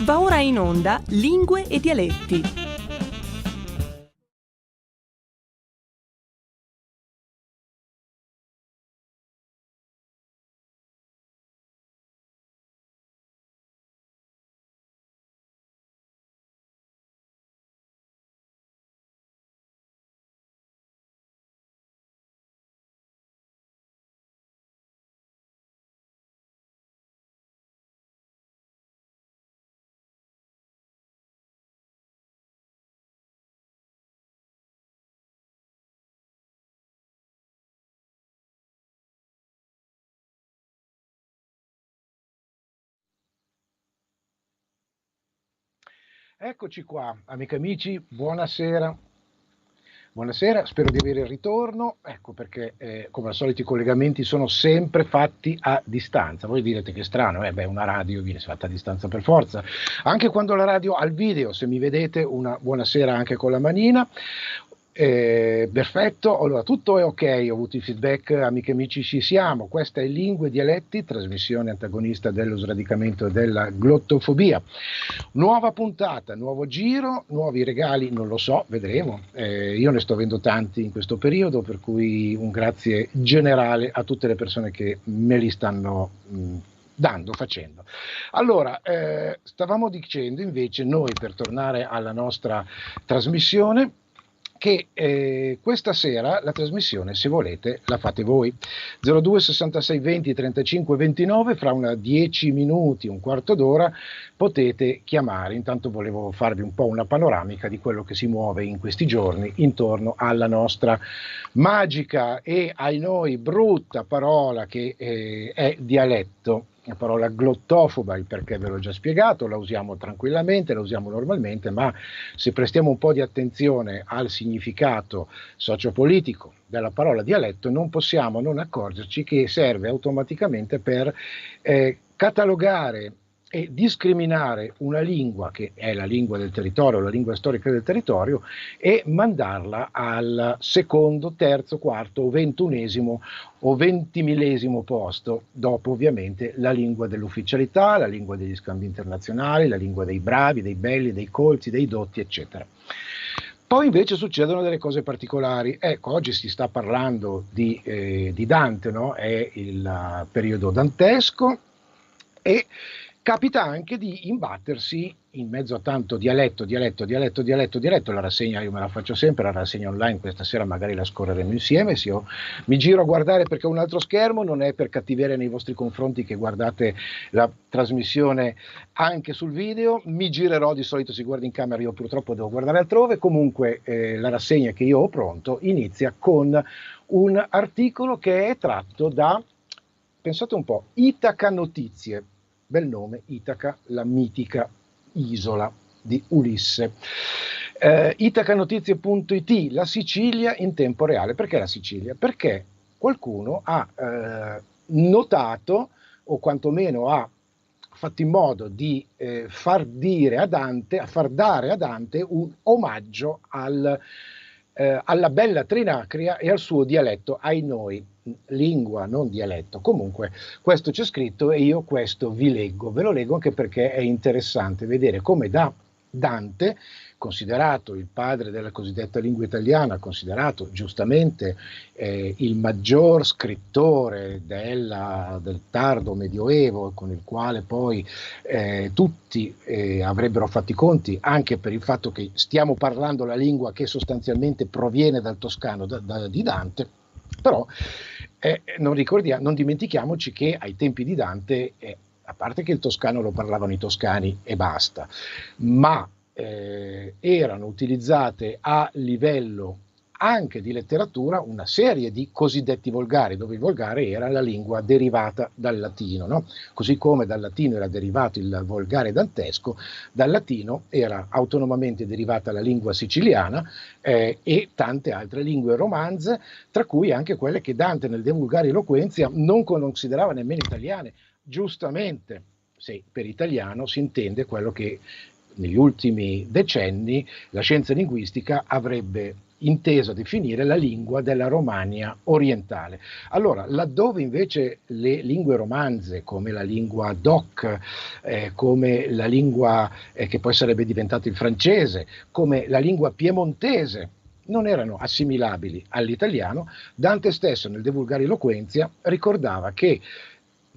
Va ora in onda Lingue e Dialetti. Eccoci qua, amiche e amici, buonasera. Buonasera, spero di avere il ritorno, ecco perché come al solito i collegamenti sono sempre fatti a distanza. Voi direte che è strano, una radio viene fatta a distanza per forza, anche quando la radio ha il video, se mi vedete una buonasera anche con la manina. Perfetto, allora tutto è ok, ho avuto i feedback, amiche e amici, ci siamo. Questa è Lingue e Dialetti, trasmissione antagonista dello sradicamento e della glottofobia. Nuova puntata, nuovo giro, nuovi regali, non lo so, vedremo. Io ne sto avendo tanti in questo periodo, per cui un grazie generale a tutte le persone che me li stanno facendo. Allora, stavamo dicendo invece noi, per tornare alla nostra trasmissione, che questa sera la trasmissione, se volete, la fate voi. 02 66 20 35 29, fra una 10 minuti, un quarto d'ora, potete chiamare. Intanto volevo farvi un po' una panoramica di quello che si muove in questi giorni intorno alla nostra magica e ai noi brutta parola che è dialetto. La parola glottofoba, il perché ve l'ho già spiegato, la usiamo tranquillamente, la usiamo normalmente, ma se prestiamo un po' di attenzione al significato sociopolitico della parola dialetto, non possiamo non accorgerci che serve automaticamente per catalogare e discriminare una lingua che è la lingua del territorio, la lingua storica del territorio, e mandarla al secondo, terzo, quarto o ventunesimo o ventimillesimo posto, dopo ovviamente la lingua dell'ufficialità, la lingua degli scambi internazionali, la lingua dei bravi, dei belli, dei colti, dei dotti, eccetera. Poi invece succedono delle cose particolari. Ecco, oggi si sta parlando di Dante, no? È il periodo dantesco, e capita anche di imbattersi in mezzo a tanto dialetto, la rassegna io me la faccio sempre, la rassegna online, questa sera magari la scorreremo insieme, se io mi giro a guardare perché ho un altro schermo, non è per cattiveria nei vostri confronti che guardate la trasmissione anche sul video, mi girerò, di solito si guarda in camera, io purtroppo devo guardare altrove, comunque la rassegna che io ho pronto inizia con un articolo che è tratto da, pensate un po', Itaca Notizie. Bel nome, Itaca, la mitica isola di Ulisse. Itacanotizie.it, la Sicilia in tempo reale. Perché la Sicilia? Perché qualcuno ha notato, o quantomeno ha fatto in modo di far dare a Dante un omaggio alla bella Trinacria e al suo dialetto, ai noi, lingua, non dialetto. Comunque questo c'è scritto e io questo vi leggo, ve lo leggo anche perché è interessante vedere come da Dante, considerato il padre della cosiddetta lingua italiana, considerato giustamente il maggior scrittore del tardo medioevo, con il quale poi tutti avrebbero fatto i conti, anche per il fatto che stiamo parlando la lingua che sostanzialmente proviene dal toscano di Dante, però non dimentichiamoci che ai tempi di Dante, a parte che il toscano lo parlavano i toscani e basta, ma erano utilizzate a livello anche di letteratura una serie di cosiddetti volgari, dove il volgare era la lingua derivata dal latino, no? Così come dal latino era derivato il volgare dantesco, dal latino era autonomamente derivata la lingua siciliana e tante altre lingue romanze, tra cui anche quelle che Dante nel De Vulgari Eloquentia non considerava nemmeno italiane, giustamente, se per italiano si intende quello che negli ultimi decenni la scienza linguistica avrebbe intesa a definire la lingua della Romania orientale. Allora, laddove invece le lingue romanze, come la lingua doc, come la lingua che poi sarebbe diventato il francese, come la lingua piemontese, non erano assimilabili all'italiano, Dante stesso nel De Vulgariloquentia ricordava che,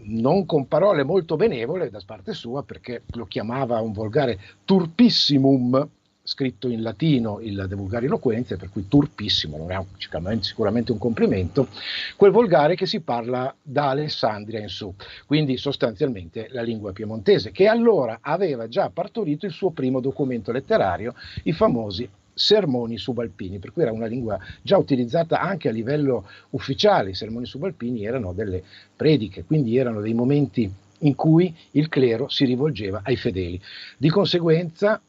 non con parole molto benevole da parte sua, perché lo chiamava un volgare turpissimum, scritto in latino il De Vulgariloquentia, per cui turpissimo non è sicuramente un complimento, quel volgare che si parla da Alessandria in su, quindi sostanzialmente la lingua piemontese, che allora aveva già partorito il suo primo documento letterario, i famosi sermoni subalpini, per cui era una lingua già utilizzata anche a livello ufficiale. I sermoni subalpini erano delle prediche, quindi erano dei momenti in cui il clero si rivolgeva ai fedeli. Di conseguenza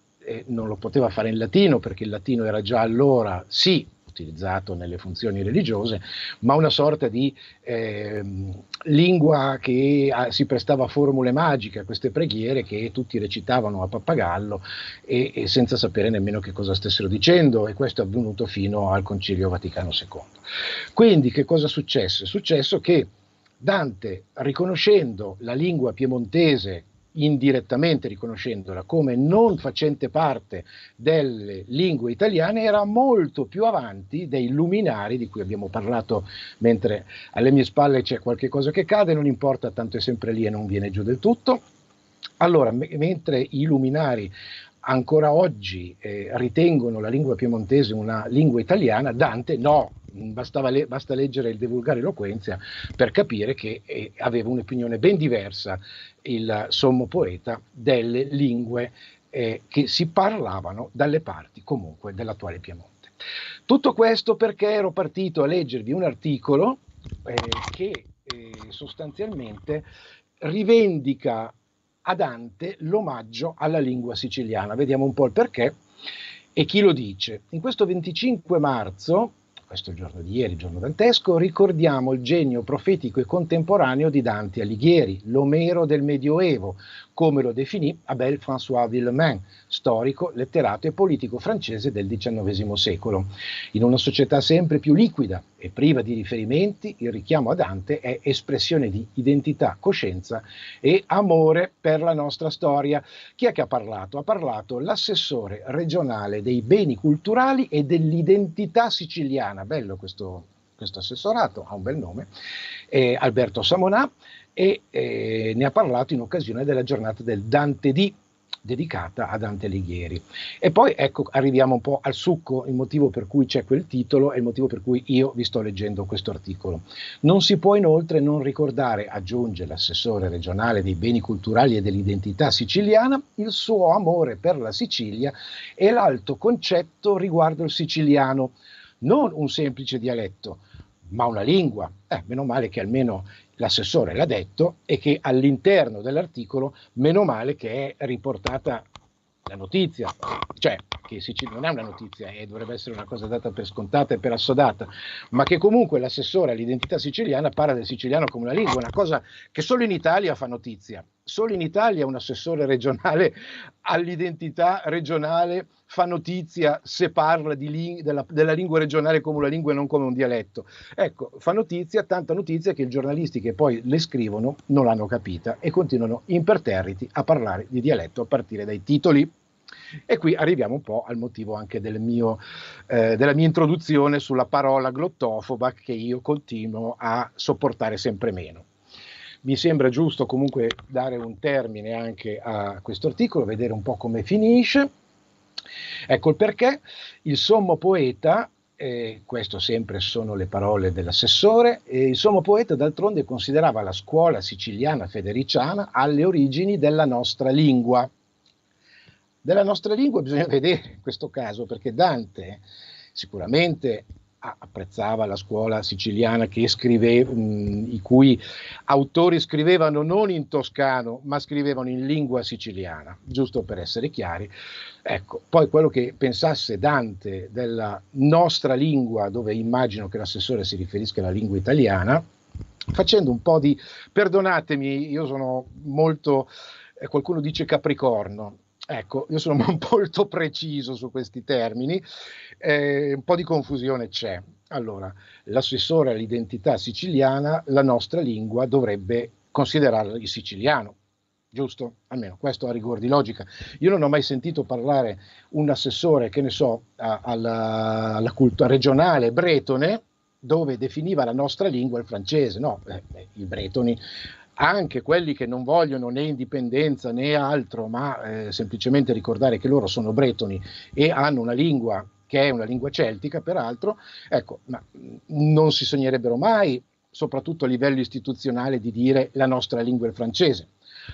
non lo poteva fare in latino, perché il latino era già allora sì utilizzato nelle funzioni religiose, ma una sorta di lingua che si prestava a formule magiche, a queste preghiere che tutti recitavano a pappagallo e senza sapere nemmeno che cosa stessero dicendo, e questo è avvenuto fino al Concilio Vaticano II. Quindi che cosa successe? È successo che Dante, riconoscendo la lingua piemontese, indirettamente riconoscendola come non facente parte delle lingue italiane, era molto più avanti dei luminari di cui abbiamo parlato, mentre alle mie spalle c'è qualche cosa che cade, non importa, tanto è sempre lì e non viene giù del tutto. Allora, mentre i luminari ancora oggi ritengono la lingua piemontese una lingua italiana, Dante no. Basta leggere il De Vulgariloquentia per capire che aveva un'opinione ben diversa il sommo poeta delle lingue che si parlavano dalle parti comunque dell'attuale Piemonte. Tutto questo perché ero partito a leggervi un articolo che sostanzialmente rivendica a Dante l'omaggio alla lingua siciliana. Vediamo un po' il perché e chi lo dice. In questo 25 marzo, questo è il giorno di ieri, il giorno dantesco, ricordiamo il genio profetico e contemporaneo di Dante Alighieri, l'Omero del Medioevo, come lo definì Abel François Villemain, storico, letterato e politico francese del XIX secolo. In una società sempre più liquida e priva di riferimenti, il richiamo a Dante è espressione di identità, coscienza e amore per la nostra storia. Chi è che ha parlato? Ha parlato l'assessore regionale dei beni culturali e dell'identità siciliana. Bello questo assessorato, ha un bel nome, Alberto Samonà, e ne ha parlato in occasione della giornata del Dante D, dedicata a Dante Alighieri. E poi ecco, arriviamo un po' al succo, il motivo per cui c'è quel titolo e il motivo per cui io vi sto leggendo questo articolo. Non si può inoltre non ricordare, aggiunge l'assessore regionale dei beni culturali e dell'identità siciliana, il suo amore per la Sicilia e l'alto concetto riguardo il siciliano, non un semplice dialetto, ma una lingua. Meno male che almeno l'assessore l'ha detto e che all'interno dell'articolo, meno male che è riportata la notizia, cioè che non è una notizia e dovrebbe essere una cosa data per scontata e per assodata, ma che comunque l'assessore all'identità siciliana parla del siciliano come una lingua, una cosa che solo in Italia fa notizia. Solo in Italia un assessore regionale all'identità regionale fa notizia se parla della lingua regionale come una lingua e non come un dialetto. Ecco, fa notizia, tanta notizia che i giornalisti che poi le scrivono non l'hanno capita e continuano imperterriti a parlare di dialetto a partire dai titoli. E qui arriviamo un po' al motivo anche della mia introduzione sulla parola glottofoba, che io continuo a sopportare sempre meno. Mi sembra giusto comunque dare un termine anche a questo articolo, vedere un po' come finisce. Ecco il perché. Il sommo poeta, questo sempre sono le parole dell'assessore, il sommo poeta d'altronde considerava la scuola siciliana federiciana alle origini della nostra lingua. Della nostra lingua bisogna vedere in questo caso, perché Dante sicuramente apprezzava la scuola siciliana che i cui autori scrivevano non in toscano, ma scrivevano in lingua siciliana, giusto per essere chiari. Ecco, poi quello che pensasse Dante della nostra lingua, dove immagino che l'assessore si riferisca alla lingua italiana, facendo un po' di, perdonatemi, io sono molto, qualcuno dice Capricorno, Ecco, io sono molto preciso su questi termini, un po' di confusione c'è. Allora, l'assessore all'identità siciliana, la nostra lingua dovrebbe considerarla il siciliano, giusto? Almeno questo a rigor di logica. Io non ho mai sentito parlare un assessore, che ne so, alla cultura regionale bretone, dove definiva la nostra lingua il francese. No, i bretoni, anche quelli che non vogliono né indipendenza né altro, ma semplicemente ricordare che loro sono bretoni e hanno una lingua che è una lingua celtica, peraltro, ecco, ma non si sognerebbero mai, soprattutto a livello istituzionale, di dire la nostra lingua è il francese,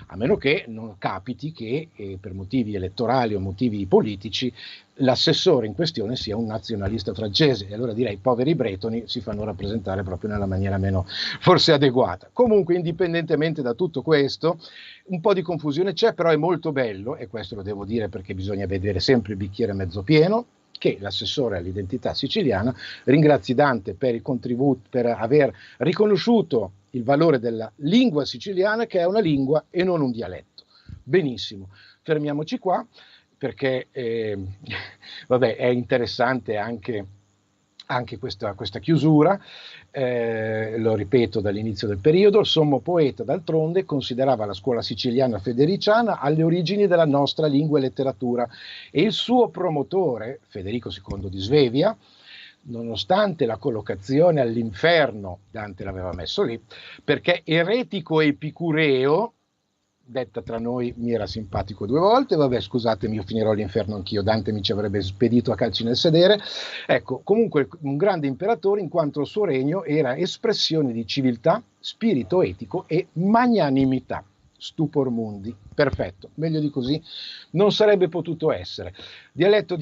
a meno che non capiti che per motivi elettorali o motivi politici l'assessore in questione sia un nazionalista francese, e allora direi poveri bretoni si fanno rappresentare proprio nella maniera meno forse adeguata. Comunque, indipendentemente da tutto questo, un po' di confusione c'è, però è molto bello, e questo lo devo dire perché bisogna vedere sempre il bicchiere mezzo pieno, che l'assessore all'identità siciliana ringrazi Dante per il contributo, per aver riconosciuto il valore della lingua siciliana, che è una lingua e non un dialetto. Benissimo, fermiamoci qua, perché vabbè, è interessante anche questa chiusura. Lo ripeto dall'inizio del periodo, il sommo poeta d'altronde considerava la scuola siciliana federiciana alle origini della nostra lingua e letteratura, e il suo promotore, Federico II di Svevia, nonostante la collocazione all'inferno, Dante l'aveva messo lì, perché eretico epicureo, detta tra noi, mi era simpatico 2 volte, vabbè scusatemi, io finirò all'inferno anch'io, Dante mi ci avrebbe spedito a calci nel sedere. Ecco, comunque un grande imperatore, in quanto il suo regno era espressione di civiltà, spirito etico e magnanimità. Stupor mundi, perfetto, meglio di così non sarebbe potuto essere. Dialetto,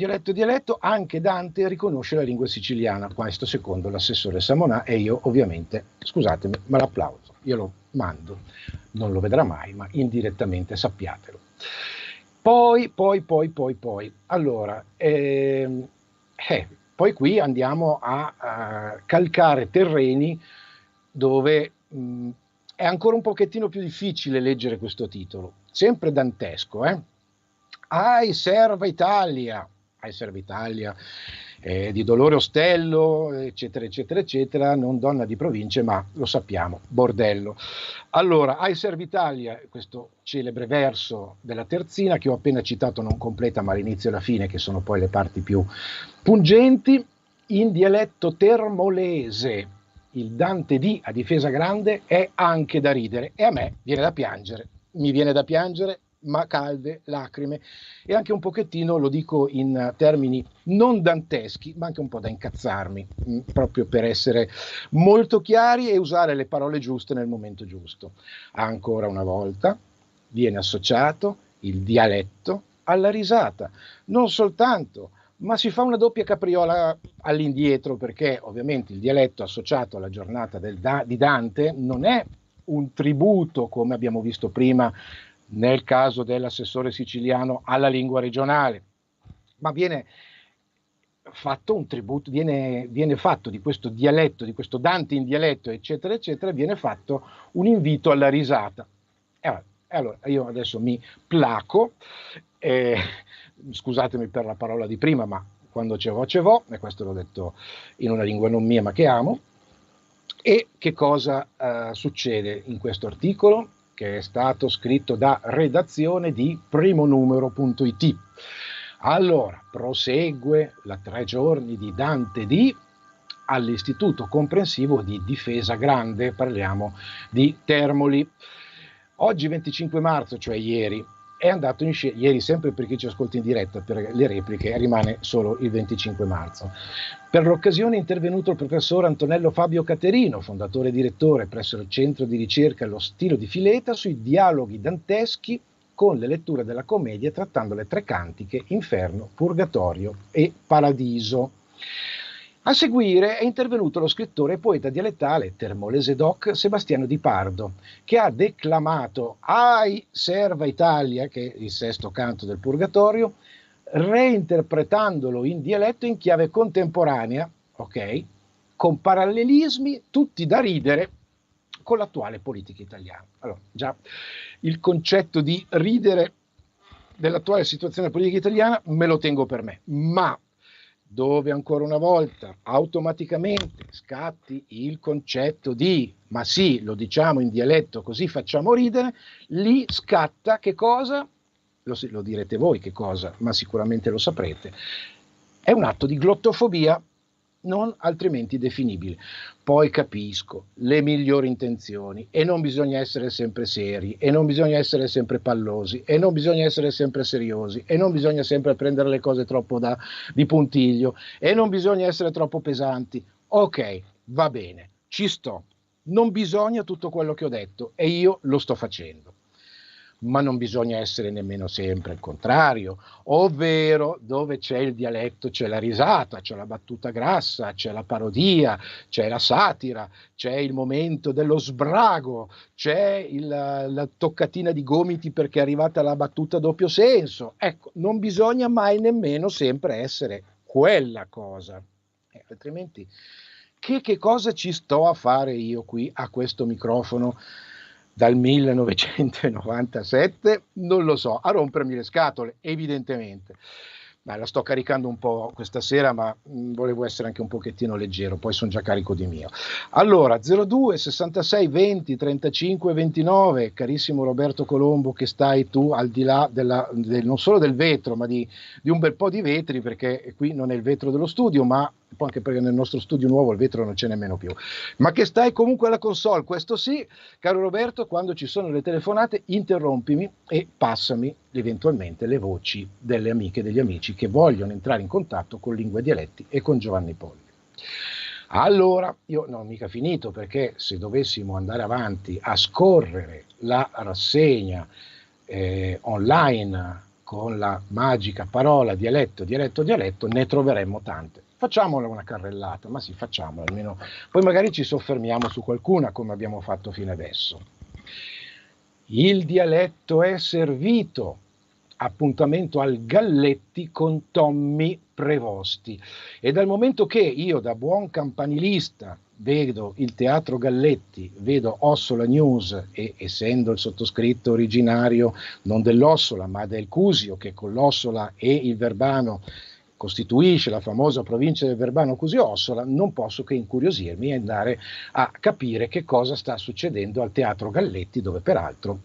anche Dante riconosce la lingua siciliana, questo secondo l'assessore Samonà, e io ovviamente, scusatemi, ma l'applauso io lo mando, non lo vedrà mai, ma indirettamente sappiatelo. Poi, allora, poi qui andiamo a calcare terreni dove è ancora un pochettino più difficile leggere questo titolo, sempre dantesco, Ai serva Italia, di Dolore Ostello, eccetera, eccetera, eccetera, non donna di province, ma lo sappiamo, bordello. Allora, Ai serva Italia, questo celebre verso della terzina, che ho appena citato non completa, ma l'inizio e la fine, che sono poi le parti più pungenti, in dialetto termolese. Il Dante di a difesa grande è anche da ridere, e a me viene da piangere, mi viene da piangere, ma calde lacrime, e anche un pochettino, lo dico in termini non danteschi, ma anche un po' da incazzarmi, proprio per essere molto chiari e usare le parole giuste nel momento giusto. Ancora una volta viene associato il dialetto alla risata, non soltanto, ma si fa una doppia capriola all'indietro, perché ovviamente il dialetto associato alla giornata di Dante non è un tributo, come abbiamo visto prima nel caso dell'assessore siciliano, alla lingua regionale, ma viene fatto un tributo, viene fatto di questo dialetto, di questo Dante in dialetto, eccetera, eccetera, viene fatto un invito alla risata. E allora io adesso mi placo, scusatemi per la parola di prima, ma quando ce vo', e questo l'ho detto in una lingua non mia ma che amo. E che cosa succede in questo articolo, che è stato scritto da redazione di primonumero.it? Allora, prosegue la 3 giorni di Dante di all'Istituto Comprensivo di Difesa Grande, parliamo di Termoli. Oggi 25 marzo, cioè ieri, è andato in scena, ieri sempre per chi ci ascolta in diretta, per le repliche rimane solo il 25 marzo. Per l'occasione è intervenuto il professor Antonello Fabio Caterino, fondatore e direttore presso il Centro di Ricerca Lo Stilo di Fileta, sui dialoghi danteschi con le letture della commedia, trattando le 3 cantiche Inferno, Purgatorio e Paradiso. A seguire è intervenuto lo scrittore e poeta dialettale termolese doc Sebastiano Di Pardo, che ha declamato Ai serva Italia, che è il 6° canto del Purgatorio, reinterpretandolo in dialetto in chiave contemporanea, ok, con parallelismi tutti da ridere con l'attuale politica italiana. Allora, già il concetto di ridere dell'attuale situazione politica italiana me lo tengo per me, ma dove ancora una volta automaticamente scatti il concetto di ma sì, lo diciamo in dialetto così facciamo ridere, lì scatta che cosa? Lo direte voi che cosa, ma sicuramente lo saprete. È un atto di glottofobia non altrimenti definibile. Poi capisco le migliori intenzioni e non bisogna essere sempre seri e non bisogna essere sempre pallosi e non bisogna essere sempre seriosi e non bisogna sempre prendere le cose troppo di puntiglio e non bisogna essere troppo pesanti. Ok, va bene, ci sto. Non bisogna tutto quello che ho detto e io lo sto facendo. Ma non bisogna essere nemmeno sempre il contrario, ovvero dove c'è il dialetto c'è la risata, c'è la battuta grassa, c'è la parodia, c'è la satira, c'è il momento dello sbrago, c'è la toccatina di gomiti perché è arrivata la battuta a doppio senso. Ecco, non bisogna mai nemmeno sempre essere quella cosa, altrimenti che cosa ci sto a fare io qui a questo microfono dal 1997? Non lo so, a rompermi le scatole, evidentemente. Ma la sto caricando un po' questa sera, ma volevo essere anche un pochettino leggero, poi sono già carico di mio. Allora, 02 66 20 35 29, carissimo Roberto Colombo, che stai tu al di là non solo del vetro, ma di un bel po' di vetri, perché qui non è il vetro dello studio, ma anche perché nel nostro studio nuovo il vetro non c'è nemmeno più, ma che stai comunque alla console, questo sì, caro Roberto. Quando ci sono le telefonate interrompimi e passami eventualmente le voci delle amiche e degli amici che vogliono entrare in contatto con Lingue e Dialetti e con Giovanni Polli. Allora, io non ho mica finito, perché se dovessimo andare avanti a scorrere la rassegna online con la magica parola dialetto, dialetto, dialetto, ne troveremmo tante. Facciamola una carrellata, ma sì, facciamola almeno. Poi magari ci soffermiamo su qualcuna, come abbiamo fatto fino adesso. Il dialetto è servito. Appuntamento al Galletti con Tommy Prevosti. E dal momento che io, da buon campanilista, vedo il Teatro Galletti, vedo Ossola News, e essendo il sottoscritto originario non dell'Ossola ma del Cusio, che con l'Ossola e il Verbano costituisce la famosa provincia del Verbano Cusio-Ossola, non posso che incuriosirmi e andare a capire che cosa sta succedendo al Teatro Galletti, dove peraltro,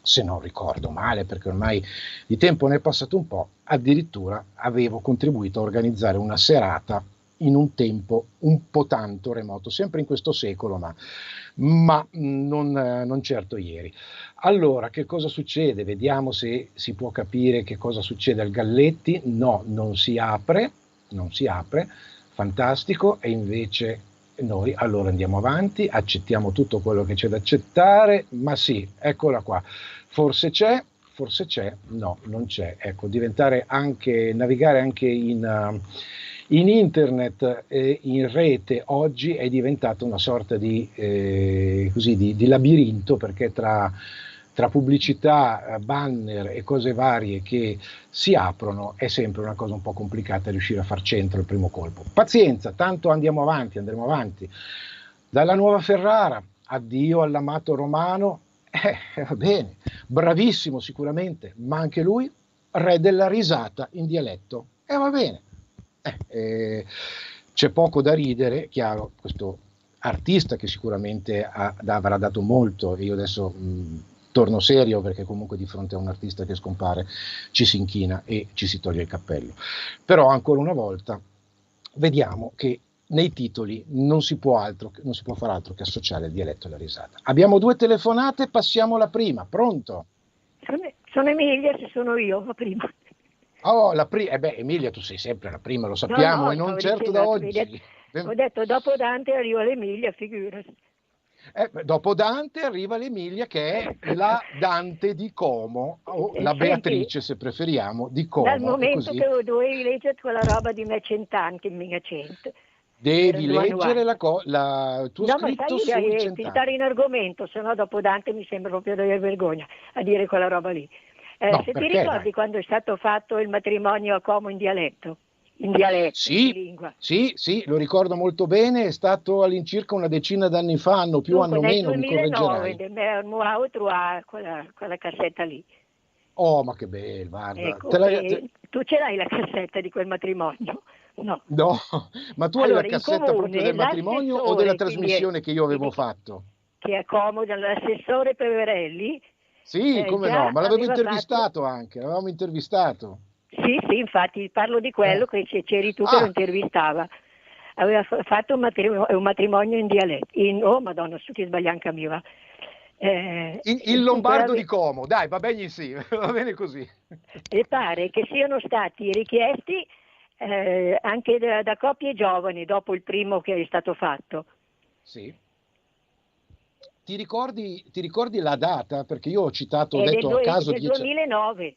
se non ricordo male, perché ormai di tempo ne è passato un po', addirittura avevo contribuito a organizzare una serata in un tempo un po' tanto remoto, sempre in questo secolo, ma non certo ieri. Allora, che cosa succede? Vediamo se si può capire che cosa succede al Galletti. No, non si apre, fantastico, e invece noi allora andiamo avanti, accettiamo tutto quello che c'è da accettare, ma sì, eccola qua, forse c'è, no, non c'è. Ecco, navigare anche in internet e in rete oggi è diventata una sorta di labirinto, perché tra pubblicità, banner e cose varie che si aprono è sempre una cosa un po' complicata riuscire a far centro il primo colpo. Pazienza, tanto andremo avanti. Dalla Nuova Ferrara, addio all'amato Romano, va bene, bravissimo sicuramente, ma anche lui re della risata in dialetto, va bene. C'è poco da ridere, chiaro, questo artista che sicuramente avrà dato molto, e io adesso torno serio, perché comunque di fronte a un artista che scompare ci si inchina e ci si toglie il cappello. Però ancora una volta vediamo che nei titoli non si può fare altro che associare il dialetto alla risata. Abbiamo 2 telefonate, passiamo alla prima. Pronto? Sono Emilia, se sono io la prima. Oh, Emilia, tu sei sempre la prima, lo sappiamo, e non certo da oggi. Ho detto dopo Dante arriva l'Emilia, figurati. Dopo Dante arriva l'Emilia, che è la Dante di Como, o la Beatrice, se preferiamo, di Como. Dal momento che dovevi leggere quella roba di me cent'anni che mi accento. Devi leggere il tuo scritto sui cent'anni. Filtrare in argomento, se no dopo Dante mi sembra proprio di aver vergogna a dire quella roba lì. No, se ti ricordi quando è stato fatto il matrimonio a Como in dialetto? Sì, in lingua. Sì, lo ricordo molto bene, è stato all'incirca una decina d'anni fa, anno più, anno meno, mi correggerai. Nel 2009 ho trovato quella cassetta lì. Oh, ma che bello, guarda. Ecco, tu ce l'hai la cassetta di quel matrimonio? No. No, ma tu hai la Allora, in cassetta proprio comune del matrimonio o della l'assessore, trasmissione che io avevo fatto? che accomoda l'assessore Peverelli, Sì, come già no, ma l'avevo aveva intervistato anche, l'avevamo intervistato. Sì, infatti parlo di quello che c'eri tu che lo Ah, intervistava. Aveva fatto un matrimonio in dialetto. Oh, Madonna, su che sbaglianca mia. il lombardo di Como, dai, va bene sì, va bene così. E pare che siano stati richiesti anche da coppie giovani dopo il primo che è stato fatto. Sì. Ti ricordi la data? Perché io ho citato, ho È detto a caso del 10 2009.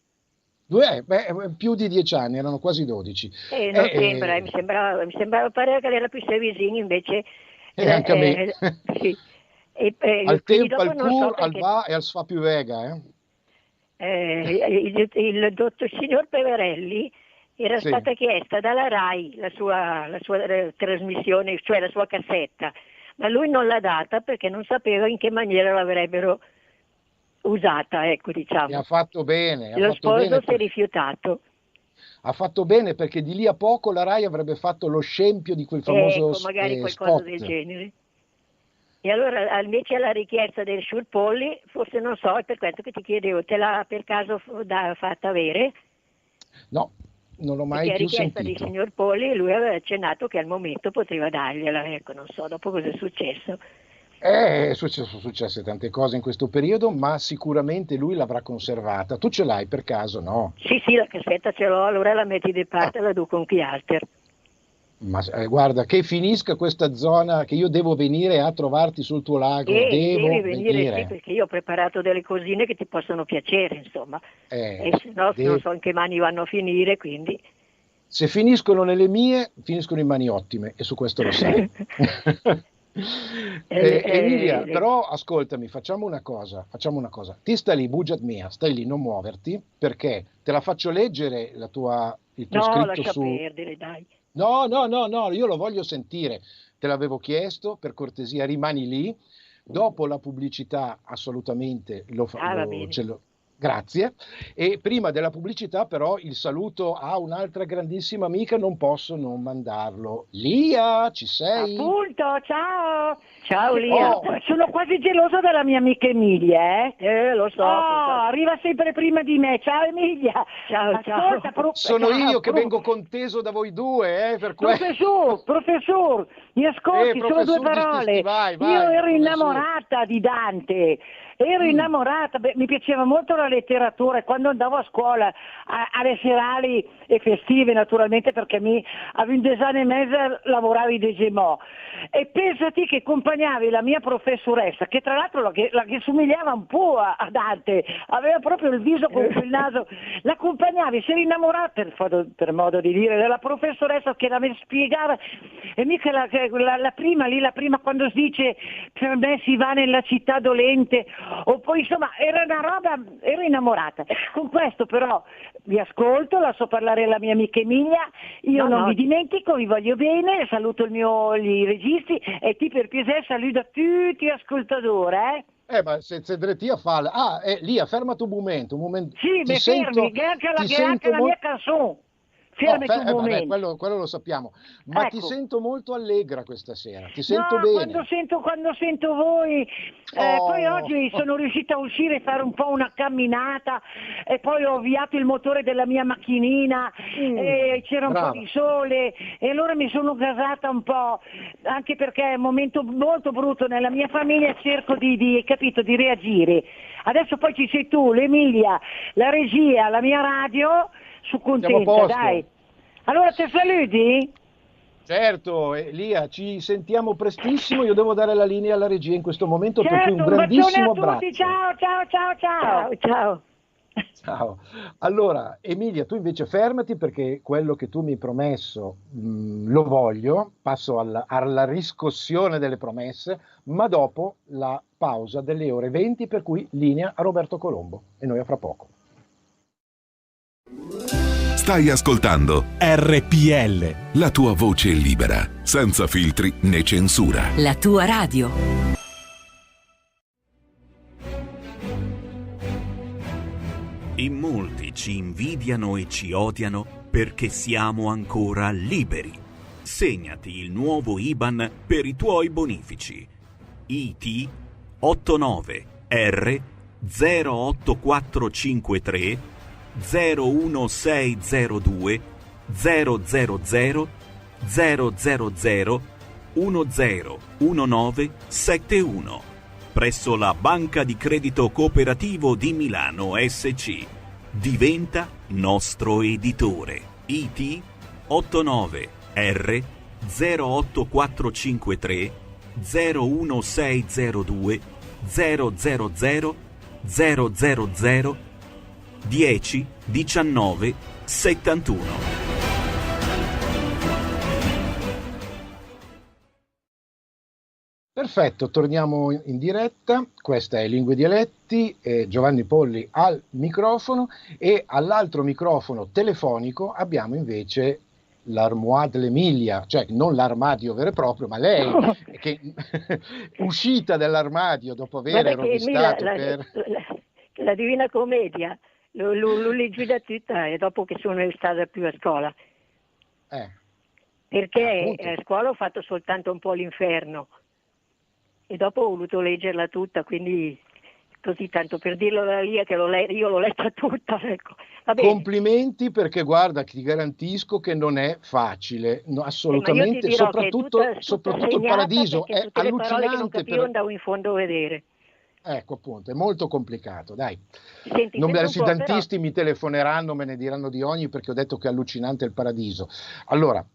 più di 10 anni, erano quasi 12. Non sembra, mi sembrava pare che era più sei vicini, invece Anche a me. sì. Al Quindi tempo, dopo al non so pur, al perché va e al sfa più vega, il dottor signor Peverelli era Sì. stata chiesta dalla RAI la sua trasmissione, cioè la sua cassetta, ma lui non l'ha data perché non sapeva in che maniera l'avrebbero usata, ecco, E diciamo. ha fatto bene, Lo sposo si è perché, rifiutato. ha fatto bene perché di lì a poco la Rai avrebbe fatto lo scempio di quel famoso Ecco, magari qualcosa del spot. genere. E allora invece alla richiesta del Sciurpolli, forse non so, è per questo che ti chiedevo, te l'ha per caso fatta avere? No, non l'ho mai Perché a più richiesta del sentito. signor Polli lui aveva accennato che al momento poteva dargliela, ecco, non so dopo cosa è successo. Sono successe tante cose in questo periodo, ma sicuramente lui l'avrà conservata. Tu ce l'hai per caso, no? Sì, la cassetta ce l'ho, allora la metti di Ah, parte e la do con chi alter. ma guarda, che finisca questa zona, che io devo venire a trovarti sul tuo lago, E devi devo venire, sì, venire. perché io ho preparato delle cosine che ti possono piacere, insomma. E se no non De- so in che mani vanno a finire, quindi... Se finiscono nelle mie, finiscono in mani ottime, e su questo lo sai. Emilia, però ascoltami, facciamo una cosa. Ti stai lì, bugiat mia, stai lì, non muoverti, perché te la faccio leggere il tuo No, scritto lascia su... perdere, dai. No, no, no, no, io lo voglio sentire. Te l'avevo chiesto, per cortesia, rimani lì. Dopo la pubblicità, assolutamente, Va bene. grazie. E prima della pubblicità, però, il saluto a un'altra grandissima amica, non posso non mandarlo. Lia, ci sei? Appunto, ciao! Ciao Lia. Oh, Sono quasi gelosa della mia amica Emilia, eh? Lo so. Arriva sempre prima di me. Ciao Emilia. Ciao, ciao. Ascolta, sono io che vengo conteso da voi due, per questo. professor, mi ascolti, solo due professor di parole. vai, Io ero professor. innamorata di Dante. Ero innamorata, mi piaceva molto la letteratura e quando andavo a scuola, alle serali e festive naturalmente, perché avendo esame e mezzo lavoravi de Gemò. E pensati che accompagnavi la mia professoressa, che tra l'altro la che somigliava un po' a Dante, aveva proprio il viso con quel naso, l'accompagnavi, si era innamorata, per modo di dire, della professoressa che la spiegava, e mica la prima quando si dice per me si va nella città dolente, o poi insomma era una roba, ero innamorata. Con questo però vi ascolto, lascio parlare la mia amica Emilia, io non mi dimentico, vi voglio bene, saluto i registi e ti per piacere saluto a tutti gli ascoltatori, Ma se dretti a farla. Lia, fermati un momento, un momento. Sì, Ti mi sento, fermi, che anche ti sento la mia canzone. Fermati un momento. quello lo sappiamo, ma ti Ecco. sento molto allegra questa sera, ti sento No, bene. quando sento voi, poi oggi sono riuscita a uscire e fare un po' una camminata e poi ho avviato il motore della mia macchinina e c'era un brava. po' di sole e allora mi sono gasata un po', anche perché è un momento molto brutto nella mia famiglia, cerco di reagire. Adesso poi ci sei tu, l'Emilia, la regia, la mia radio, sono Siamo a contenta, posto. dai. Allora te saluti? Certo, Lia, ci sentiamo prestissimo, io devo dare la linea alla regia in questo momento, per cui un Certo, un bacione grandissimo a tutti, abbraccio. ciao. Ciao. Allora, Emilia, tu invece fermati perché quello che tu mi hai promesso lo voglio, passo alla riscossione delle promesse, ma dopo la pausa delle ore 20, per cui linea a Roberto Colombo e noi a fra poco. Stai ascoltando RPL, la tua voce libera, senza filtri né censura. La tua radio. In molti ci invidiano e ci odiano perché siamo ancora liberi. Segnati il nuovo IBAN per i tuoi bonifici. IT 89 R 08453 01602 000 000 101971 presso la Banca di Credito Cooperativo di Milano SC. Diventa nostro editore. IT 89 R 08453 01602 000 000 10 19 71. Perfetto, torniamo in diretta. Questa è Lingue e Dialetti, Giovanni Polli al microfono e all'altro microfono telefonico abbiamo invece l'Armoire l'Emilia, cioè non l'armadio vero e proprio, ma lei che uscita dall'armadio dopo aver rovistato la Divina Commedia, l'ho leggiuta tutta e dopo che sono stata più a scuola. Perché a scuola ho fatto soltanto un po' l'Inferno e dopo ho voluto leggerla tutta, quindi così tanto per dirlo da lì che io l'ho letta tutta. Ecco. Complimenti, perché guarda, ti garantisco che non è facile, no, assolutamente, soprattutto il Paradiso è tutte le parole che non allucinante. capivo andavo in fondo a vedere. Ecco, appunto, è molto complicato, dai. Senti, Non tantisti mi telefoneranno, me ne diranno di ogni, perché ho detto che è allucinante il Paradiso. Allora,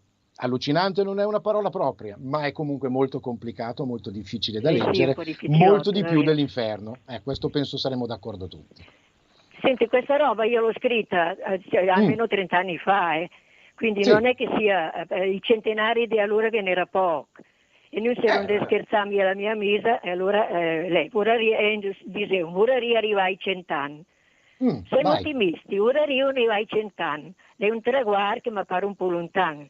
allucinante non è una parola propria, ma è comunque molto complicato, molto difficile da leggere, molto di più dell'Inferno. Questo penso saremo d'accordo tutti. Senti, questa roba io l'ho scritta almeno 30 anni fa, quindi non è che sia i centenari di allora che ne era poco. E noi se non scherzammo alla mia amica, e allora lei diceva, vorrei arrivare ai 100 anni. Siamo ottimisti, vorrei arrivare ai 100 anni. È un traguardo che mi pare un po' lontano.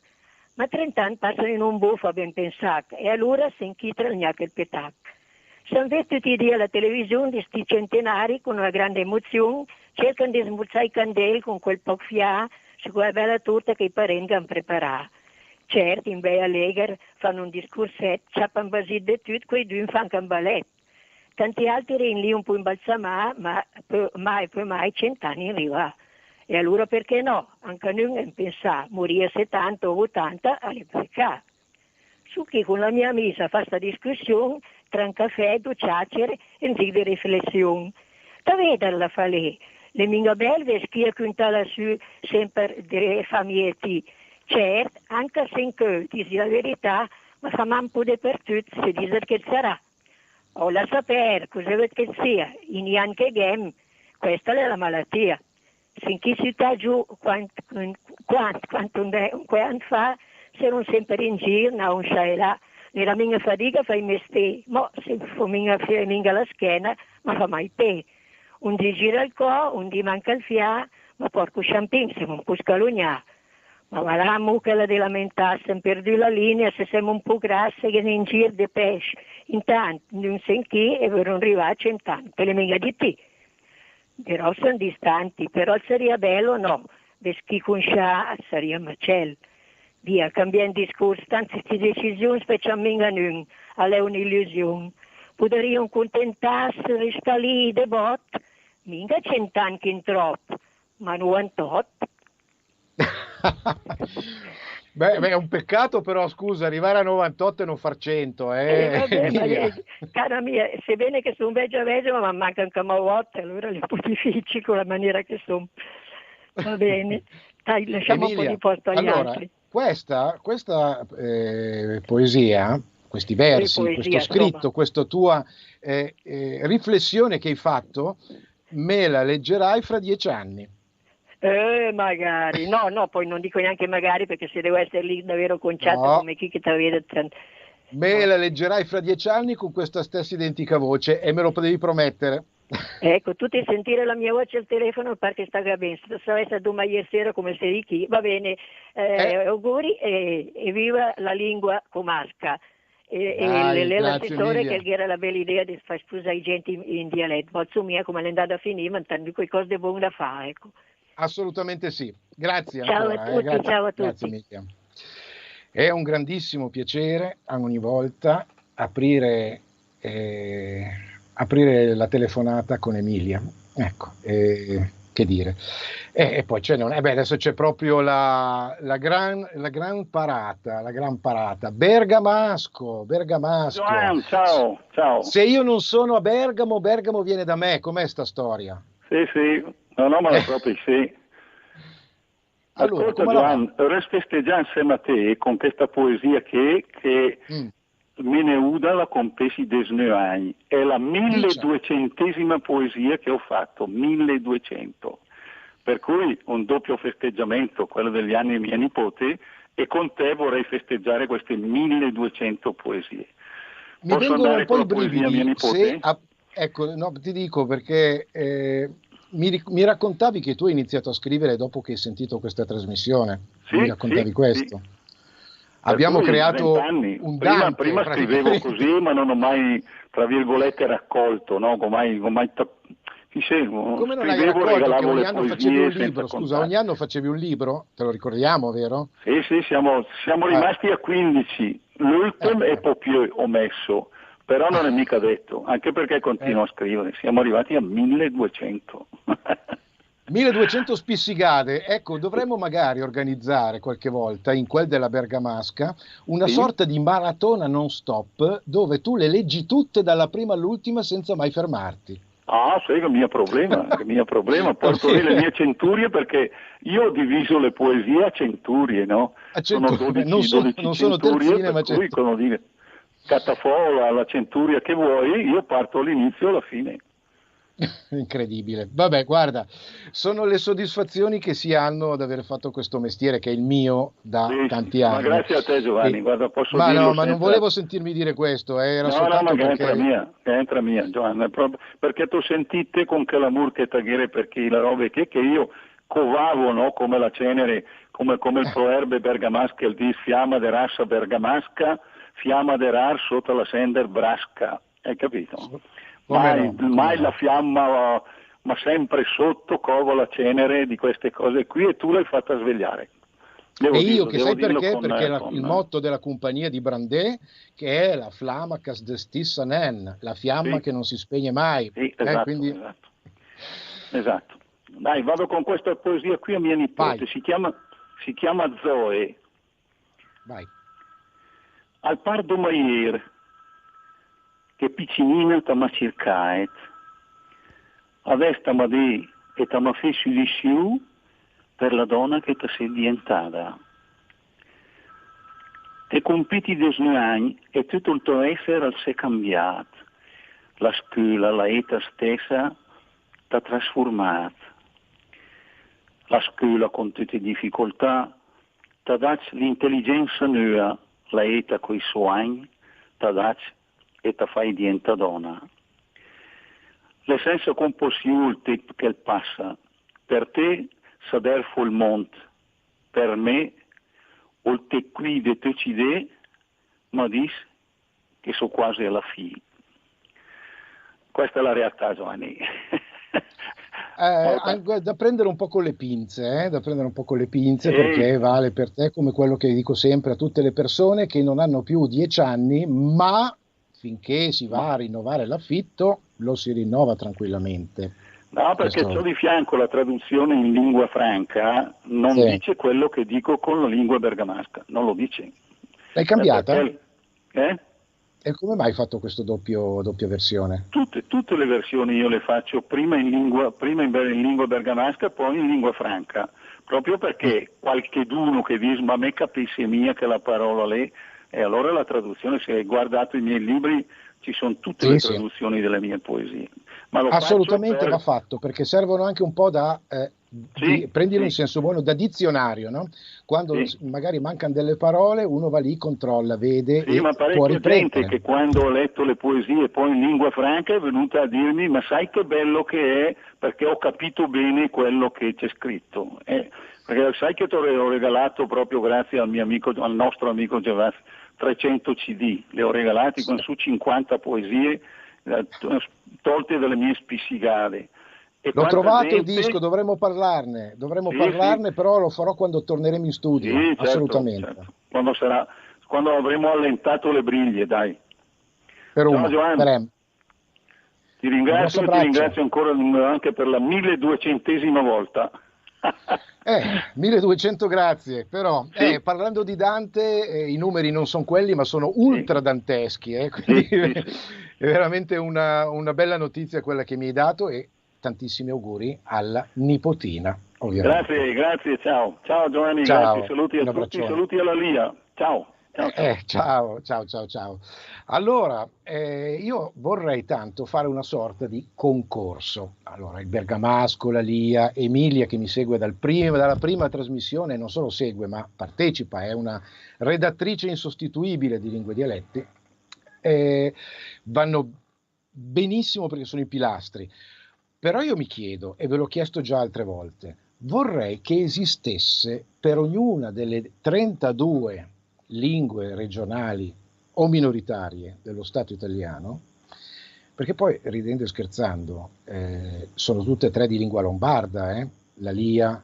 Ma 30 anni passano in un buffo ben pensato, e allora si inchitra il petac. Siamo tutti i giorni alla televisione di questi centenari con una grande emozione, cercano di smuzzare i candeli con quel poco fià su quella bella torta che i parenti hanno preparato. Certo, in Bea Leger fanno un discorsetto, ciappano basì di tutto, quei due fanno un balletto. Tanti altri erano lì un po' imbalsamati, ma mai 100 anni in riva. E allora perché no? Anche noi pensiamo, morire 70 o 80 alle peccato. Su che con la mia amica fa questa discussione, tra un caffè, due chiacchiere e un di riflessione. Da vederla fa lì, le mie belle schie che su sempre delle famiglie. Certo, anche se che dici la verità, ma fa un po' dappertutto se dice che sarà. O la sapere, cosa vuoi che sia, in anche game, questa è la malattia. Finché si sta giù, quanto un anno fa, si erano sempre in giro, non sai là, nella mia fatica fai mestiere, ma se fa minga la schiena, ma fa mai te. Un di gira il co, un di manca il fià, ma porco champigno, siamo un po' scalognato. Ma va la mucca la di lamentarsi, abbiamo perduto la linea, se siamo un po' grassi che in giro di pesce. Intanto, non sai chi, e per non arrivare a 100 anni, per le mica di te. Però sono distanti, però sarebbe bello no, per chi conosce sarebbe macello. Via, cambiando discorso, tanto queste decisioni specialmente a noi, è un'illusione. Potremmo contentarsi, restare lì, de bot, mica 100 anni che in troppo, ma 98. Beh, è un peccato però, scusa, arrivare a 98 e non far 100, cara mia, sebbene che sono vecchia, ma manca anche 8, allora è un po' difficile con la maniera che sono. Va bene, dai, lasciamo Emilia, un po' di posto agli altri. Questa poesia, questi versi, questo scritto, insomma, questa tua riflessione che hai fatto, me la leggerai fra 10 anni. Magari, no, poi non dico neanche magari perché se devo essere lì davvero conciata come chi che ti vede. Me la leggerai fra 10 anni con questa stessa identica voce e me lo devi promettere. Ecco, tu ti sentire la mia voce al telefono perché sta bene, se avesse domani ieri sera come sei chi, va bene, auguri e viva la lingua comasca. e l'assessore Emilia. che era la bella idea di fare scusa ai gente in dialetto, ma mia come è andata a finire, ma tanto quelle cose buone da fare, ecco. Assolutamente sì. Grazie Ciao ancora. a tutti, Grazie, ciao a grazie tutti. Emilia. È un grandissimo piacere ogni volta aprire la telefonata con Emilia. Ecco, che dire. E poi adesso c'è proprio la gran parata. Bergamasco. Joan, ciao. Se io non sono a Bergamo, Bergamo viene da me. Com'è sta storia? Sì, no, ma proprio sì. Allora, Ascolta come la va? Joan, vorrei festeggiare insieme a te con questa poesia che me ne uda la compesi desnuani. È la 1200esima poesia che ho fatto, 1200. Per cui un doppio festeggiamento, quello degli anni dei miei nipoti, e con te vorrei festeggiare queste 1200 poesie. Mi Posso vengono andare un po' con i la poesia mia brividi. nipote? Ecco, no, ti dico perché mi raccontavi che tu hai iniziato a scrivere dopo che hai sentito questa trasmissione. Mi raccontavi questo. Sì. Abbiamo Per cui creato 20 anni. un Prima Dante, scrivevo così, ma non ho mai, tra virgolette, raccolto, no? Come non hai Scrivevo, raccolto che regalavo ogni le anno facevi un poesie libro? senza Scusa, contare. ogni anno facevi un libro? Te lo ricordiamo, vero? Sì, siamo rimasti a 15. L'ultimo è un po' più omesso, però non è mica detto, anche perché continuo a scrivere. Siamo arrivati a 1200. 1200 spissicate, ecco, dovremmo magari organizzare qualche volta in quel della Bergamasca una sorta di maratona non stop dove tu le leggi tutte dalla prima all'ultima senza mai fermarti. Ah, sì, che mio problema, porto lì le mie centurie perché io ho diviso le poesie a centurie, no? Sono 12 non sono centurie, terzine, ma per cui quando dire catafola, la centuria che vuoi, io parto all'inizio e alla fine. Incredibile. Vabbè, guarda, sono le soddisfazioni che si hanno ad aver fatto questo mestiere che è il mio da tanti anni. Ma grazie a te Giovanni, guarda, posso dirlo no, ma senza... non volevo sentirmi dire questo, era no, soltanto ma che perché... entra mia, Giovanni, perché tu sentite con che l'amor che taghere perché la roba che io covavo, no, come la cenere, come il proverbio bergamasca, il dis fiamma de rassa bergamasca, fiamma de rar sotto la sender brasca, hai capito? Mai la fiamma, ma sempre sotto covo la cenere di queste cose qui e tu l'hai fatta svegliare. Sai perché? Perché il motto della compagnia di Brandé che è la flamma che stessa nen, la fiamma che non si spegne mai. Sì, esatto. Dai, vado con questa poesia qui a mia nipote, si chiama Zoe. Vai. Al pardo maier che piccinina t'ama circaet, avesta ma di e t'ama fe su di siu per la donna che ti sei diventata. Te compiti des anni e tutto il tuo essere al si è cambiato. La scuola, la età stessa t'ha trasformato. La scuola con tutte le difficoltà t'ha dato l'intelligenza nuova, la età coi suoi t'ha dato e ti fai diventa donna. L'essenza composiva il tempo che passa. Per te sader fu il monte, per me o te qui de te cide, ma dis che so quasi alla fine. Questa è la realtà, Giovanni. Da prendere un po' con le pinze, perché vale per te come quello che dico sempre a tutte le persone che non hanno più 10 anni, ma finché si va a rinnovare l'affitto lo si rinnova tranquillamente. No, perché c'ho di fianco la traduzione in lingua franca, non dice quello che dico con la lingua bergamasca, non lo dice. L'hai cambiata? E come mai hai fatto questa doppia versione? Tutte le versioni io le faccio prima in lingua bergamasca, poi in lingua franca, proprio perché qualcheduno che dice ma me capisce mia che la parola lei, e allora la traduzione, se hai guardato i miei libri, ci sono tutte le traduzioni delle mie poesie. Ma assolutamente va fatto, perché servono anche un po' prendilo in senso buono, da dizionario, no? Quando magari mancano delle parole, uno va lì, controlla, vede e ma può riprendere. gente che quando ho letto le poesie poi in lingua franca è venuta a dirmi ma sai che bello che è, perché ho capito bene quello che c'è scritto. Perché sai che ti ho regalato proprio grazie al nostro amico 300 CD, le ho regalati con su 50 poesie tolte dalle mie spissigate. E L'ho trovato il gente... disco, dovremmo parlarne, Sì. però lo farò quando torneremo in studio, Sì, certo, assolutamente. certo. Quando avremo allentato le briglie, dai. Per Ciao uno, Giovanni, per ti ringrazio Un e grosso ti abbraccio. ringrazio ancora anche per la 1200esima volta. 1200 grazie, però Sì. parlando di Dante i numeri non sono quelli ma sono ultra danteschi, quindi Sì. è veramente una bella notizia quella che mi hai dato e tantissimi auguri alla nipotina, ovviamente. Grazie, ciao. Ciao Giovanni, Ciao, grazie, saluti a un tutti, abbraccione. saluti alla Lia. Ciao. Ciao. Allora, io vorrei tanto fare una sorta di concorso. Allora, il Bergamasco, la Lia, Emilia che mi segue dalla prima trasmissione, non solo segue ma partecipa, è una redattrice insostituibile di Lingue e Dialetti, vanno benissimo perché sono i pilastri. Però io mi chiedo, e ve l'ho chiesto già altre volte, vorrei che esistesse per ognuna delle 32 lingue regionali o minoritarie dello Stato italiano, perché poi, ridendo e scherzando, sono tutte e tre di lingua lombarda, la Lia,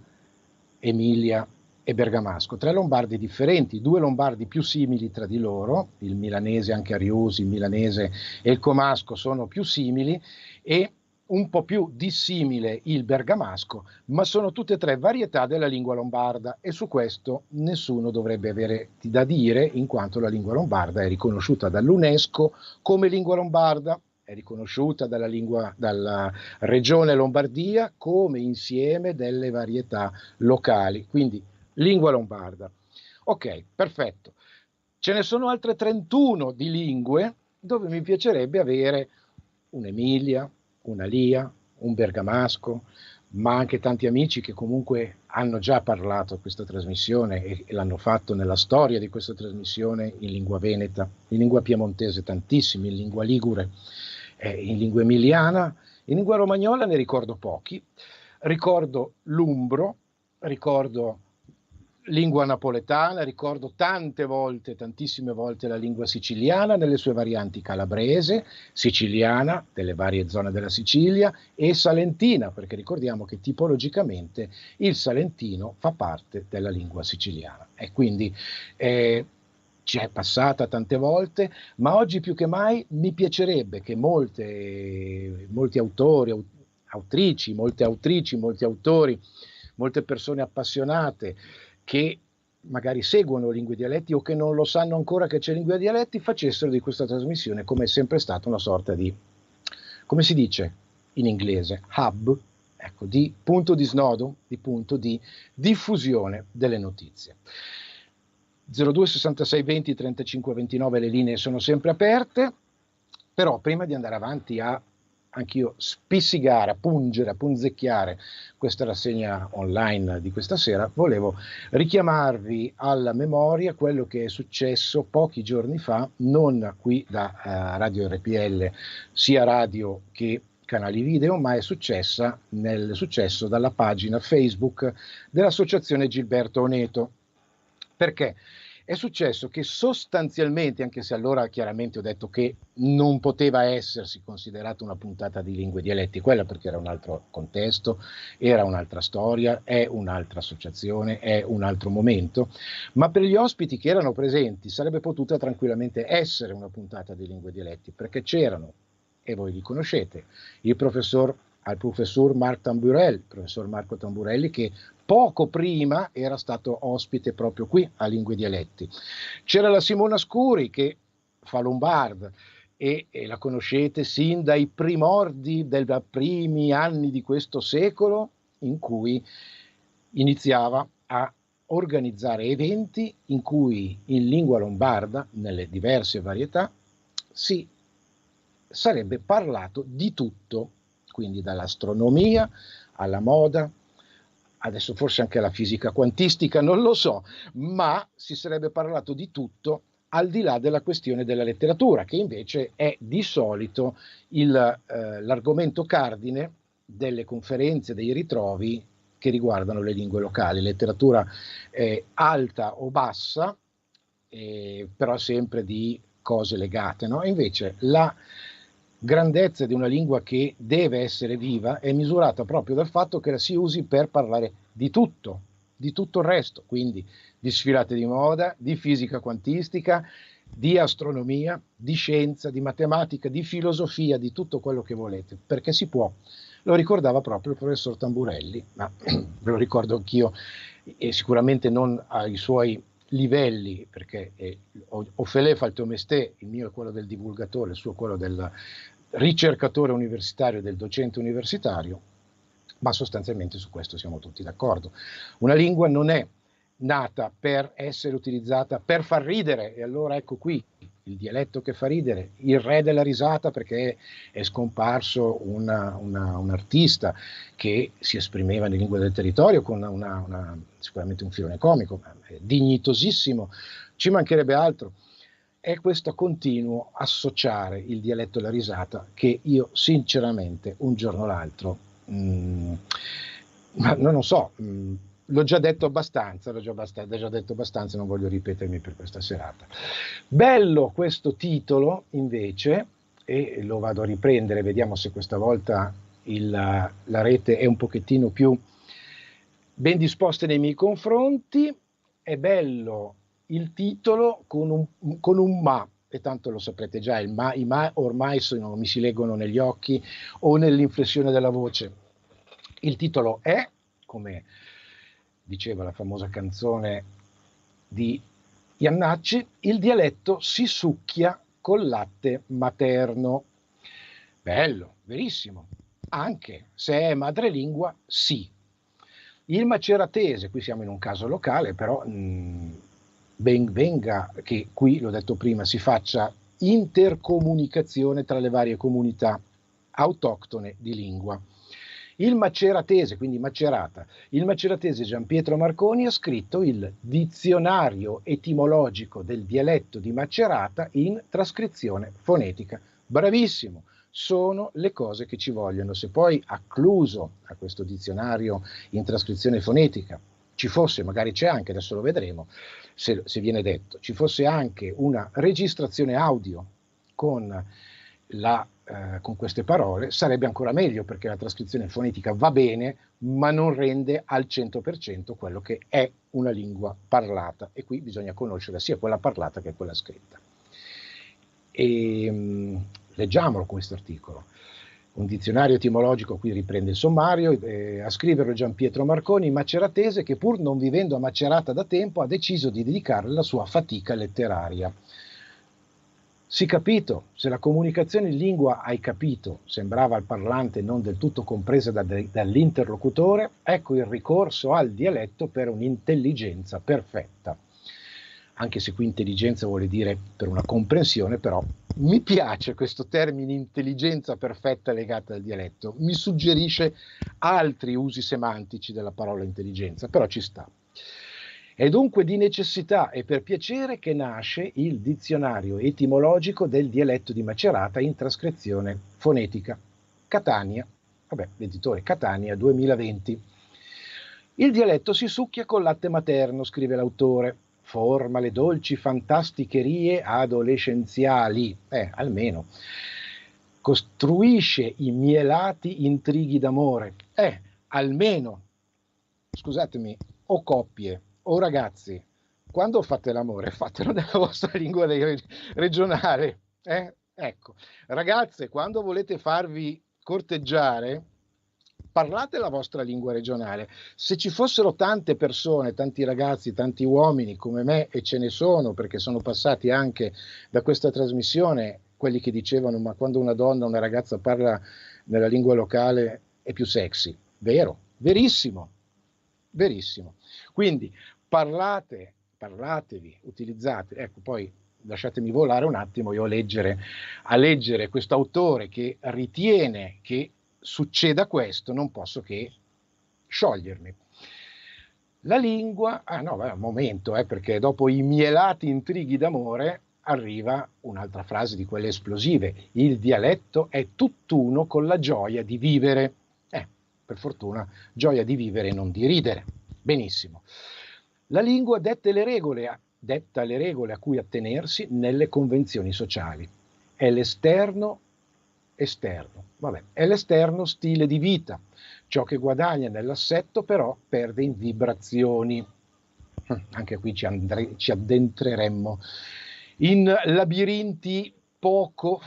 Emilia e Bergamasco, tre lombardi differenti, due lombardi più simili tra di loro, il milanese anche a Riusi, il milanese e il comasco sono più simili, e un po' più dissimile il bergamasco, ma sono tutte e tre varietà della lingua lombarda e su questo nessuno dovrebbe avere da dire, in quanto la lingua lombarda è riconosciuta dall'UNESCO come lingua lombarda, è riconosciuta dalla regione Lombardia come insieme delle varietà locali, quindi lingua lombarda. Ok, perfetto. Ce ne sono altre 31 di lingue dove mi piacerebbe avere un'Emilia, una Lia, un Bergamasco, ma anche tanti amici che comunque hanno già parlato a questa trasmissione e l'hanno fatto nella storia di questa trasmissione in lingua veneta, in lingua piemontese tantissimi, in lingua ligure, in lingua emiliana, in lingua romagnola ne ricordo pochi, ricordo l'umbro, ricordo lingua napoletana, ricordo tantissime volte la lingua siciliana nelle sue varianti calabrese, siciliana, delle varie zone della Sicilia, e salentina, perché ricordiamo che tipologicamente il salentino fa parte della lingua siciliana. E quindi ci è passata tante volte, ma oggi più che mai mi piacerebbe che molti autori, autrici, molti autori, molte persone appassionate che magari seguono Lingue e Dialetti o che non lo sanno ancora che c'è Lingue e Dialetti, facessero di questa trasmissione, come è sempre stata, una sorta di, come si dice in inglese, hub, ecco, di punto di snodo, di punto di diffusione delle notizie. 02 66 20 35 29 le linee sono sempre aperte, però prima di andare avanti anch'io spissigare, a pungere, a punzecchiare questa rassegna online di questa sera, volevo richiamarvi alla memoria quello che è successo pochi giorni fa, non qui da Radio RPL, sia radio che canali video, ma è successo dalla pagina Facebook dell'Associazione Gilberto Oneto. Perché? È successo che sostanzialmente, anche se allora chiaramente ho detto che non poteva essersi considerata una puntata di Lingue e Dialetti, quella perché era un altro contesto, era un'altra storia, è un'altra associazione, è un altro momento, ma per gli ospiti che erano presenti sarebbe potuta tranquillamente essere una puntata di Lingue e Dialetti, perché c'erano, e voi li conoscete, il professor professor Marco Tamburelli, che poco prima era stato ospite proprio qui a Lingue e Dialetti. C'era la Simona Scuri che fa Lombard e la conoscete sin dai primordi dei primi anni di questo secolo, in cui iniziava a organizzare eventi in cui in lingua lombarda, nelle diverse varietà, si sarebbe parlato di tutto, quindi dall'astronomia alla moda, adesso forse anche alla fisica quantistica, non lo so, ma si sarebbe parlato di tutto al di là della questione della letteratura, che invece è di solito l'argomento cardine delle conferenze, dei ritrovi che riguardano le lingue locali, letteratura alta o bassa, però sempre di cose legate, no? Invece la grandezza di una lingua che deve essere viva è misurata proprio dal fatto che la si usi per parlare di tutto il resto, quindi di sfilate di moda, di fisica quantistica, di astronomia, di scienza, di matematica, di filosofia, di tutto quello che volete, perché si può. Lo ricordava proprio il professor Tamburelli, ma ve lo ricordo anch'io, e sicuramente non ai suoi livelli, perché Offelè fa il tuo mestiere, il mio è quello del divulgatore, il suo è quello del ricercatore universitario, del docente universitario, ma sostanzialmente su questo siamo tutti d'accordo. Una lingua non è nata per essere utilizzata per far ridere, e allora ecco qui il dialetto che fa ridere, il re della risata, perché è scomparso un artista che si esprimeva in lingua del territorio con sicuramente un filone comico, dignitosissimo, ci mancherebbe altro. È questo continuo associare il dialetto alla risata che io sinceramente un giorno o l'altro, ma non lo so, l'ho già detto abbastanza, non voglio ripetermi per questa serata. Bello questo titolo invece, e lo vado a riprendere, vediamo se questa volta la rete è un pochettino più ben disposta nei miei confronti. È bello il titolo con un ma, e tanto lo saprete già, i ma ormai mi si leggono negli occhi o nell'inflessione della voce. Il titolo è, come diceva la famosa canzone di Iannacci, il dialetto si succhia col latte materno. Bello, verissimo, anche se è madrelingua, sì. Il maceratese, qui siamo in un caso locale, però ben venga che qui, l'ho detto prima, si faccia intercomunicazione tra le varie comunità autoctone di lingua. Il maceratese, quindi Macerata, il maceratese Gianpietro Marconi ha scritto il dizionario etimologico del dialetto di Macerata in trascrizione fonetica. Bravissimo, sono le cose che ci vogliono. Se poi accluso a questo dizionario in trascrizione fonetica ci fosse, magari c'è anche, adesso lo vedremo, se viene detto, ci fosse anche una registrazione audio con queste parole, sarebbe ancora meglio, perché la trascrizione fonetica va bene, ma non rende al 100% quello che è una lingua parlata, e qui bisogna conoscere sia quella parlata che quella scritta. Leggiamolo questo articolo. Un dizionario etimologico, qui riprende il sommario, a scriverlo Gianpietro Marconi, maceratese, che pur non vivendo a Macerata da tempo ha deciso di dedicare la sua fatica letteraria. Sì, capito, se la comunicazione in lingua, hai capito, sembrava al parlante non del tutto compresa dall'interlocutore, ecco il ricorso al dialetto per un'intelligenza perfetta. Anche se qui intelligenza vuole dire per una comprensione, però mi piace questo termine intelligenza perfetta legata al dialetto, mi suggerisce altri usi semantici della parola intelligenza, però ci sta. È dunque di necessità e per piacere che nasce il dizionario etimologico del dialetto di Macerata in trascrizione fonetica. Catania, l'editore Catania 2020. Il dialetto si succhia col latte materno, scrive l'autore, forma le dolci fantasticherie adolescenziali, almeno, costruisce i mielati intrighi d'amore, almeno, scusatemi, o coppie, o ragazzi, quando fate l'amore, fatelo nella vostra lingua regionale. Ecco, ragazze, quando volete farvi corteggiare, parlate la vostra lingua regionale. Se ci fossero tante persone, tanti ragazzi, tanti uomini come me, e ce ne sono, perché sono passati anche da questa trasmissione, quelli che dicevano ma quando una donna, una ragazza parla nella lingua locale è più sexy. Vero, verissimo, verissimo. Quindi parlatevi, utilizzate, ecco, poi lasciatemi volare un attimo io a leggere questo autore che ritiene che succeda questo, non posso che sciogliermi. La lingua, un momento, perché dopo i mielati intrighi d'amore arriva un'altra frase di quelle esplosive, il dialetto è tutt'uno con la gioia di vivere, per fortuna gioia di vivere e non di ridere, benissimo. La lingua dette le regole detta le regole a cui attenersi nelle convenzioni sociali. È l'esterno esterno, vabbè, è l'esterno stile di vita. Ciò che guadagna nell'assetto però perde in vibrazioni. Anche qui ci addentreremmo in labirinti poco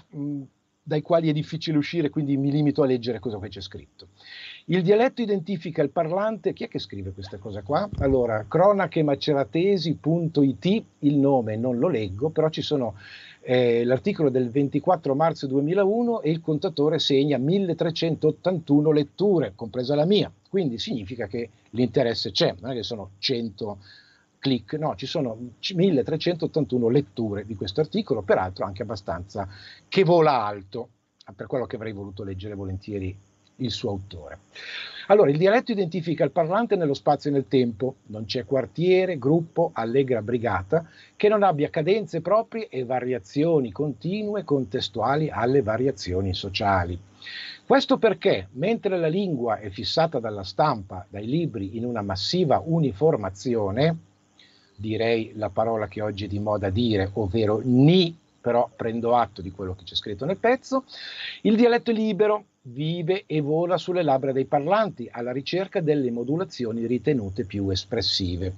dai quali è difficile uscire, quindi mi limito a leggere cosa qui c'è scritto. Il dialetto identifica il parlante. Chi è che scrive questa cosa qua? Allora, cronachemaceratesi.it, il nome non lo leggo, però ci sono l'articolo del 24 marzo 2001 e il contatore segna 1381 letture, compresa la mia, quindi significa che l'interesse c'è, non è che sono 100 click, no, ci sono 1381 letture di questo articolo, peraltro anche abbastanza che vola alto, per quello che avrei voluto leggere volentieri il suo autore. Allora, il dialetto identifica il parlante nello spazio e nel tempo, non c'è quartiere, gruppo, allegra brigata che non abbia cadenze proprie e variazioni continue contestuali alle variazioni sociali. Questo perché, mentre la lingua è fissata dalla stampa, dai libri in una massiva uniformazione, direi la parola che oggi è di moda dire, ovvero ni, però prendo atto di quello che c'è scritto nel pezzo, il dialetto libero vive e vola sulle labbra dei parlanti alla ricerca delle modulazioni ritenute più espressive.